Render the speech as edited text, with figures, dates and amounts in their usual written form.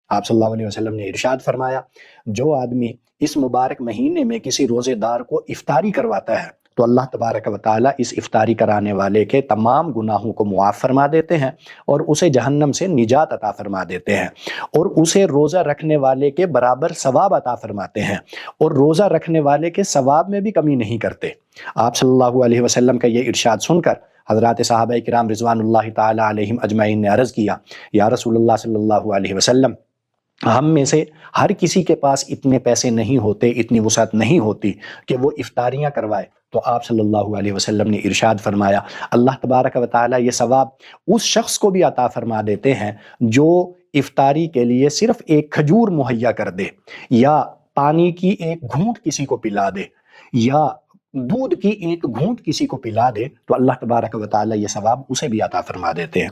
آپ صلی اللہ علیہ وسلم نے ارشاد فرمایا جو آدمی اس مبارک مہینے میں کسی روزے دار کو افطاری کرواتا ہے تو اللہ تبارک و تعالیٰ اس افطاری کرانے والے کے تمام گناہوں کو معاف فرما دیتے ہیں اور اسے جہنم سے نجات عطا فرما دیتے ہیں، اور اسے روزہ رکھنے والے کے برابر ثواب عطا فرماتے ہیں، اور روزہ رکھنے والے کے ثواب میں بھی کمی نہیں کرتے۔ آپ صلی اللہ علیہ وسلم کا یہ ارشاد سن کر حضرات صحابہ کرام رضوان اللہ تعالی علیہم اجمعین نے عرض کیا، یا رسول اللہ صلی اللہ علیہ وسلم، ہم میں سے ہر کسی کے پاس اتنے پیسے نہیں ہوتے، اتنی وسعت نہیں ہوتی کہ وہ افطاریاں کروائے۔ تو آپ صلی اللہ علیہ وسلم نے ارشاد فرمایا اللہ تبارک و تعالیٰ یہ ثواب اس شخص کو بھی عطا فرما دیتے ہیں جو افطاری کے لیے صرف ایک کھجور مہیا کر دے، یا پانی کی ایک گھونٹ کسی کو پلا دے، یا دودھ کی ایک گھونٹ کسی کو پلا دے، تو اللہ تبارک و تعالیٰ یہ ثواب اسے بھی عطا فرما دیتے ہیں۔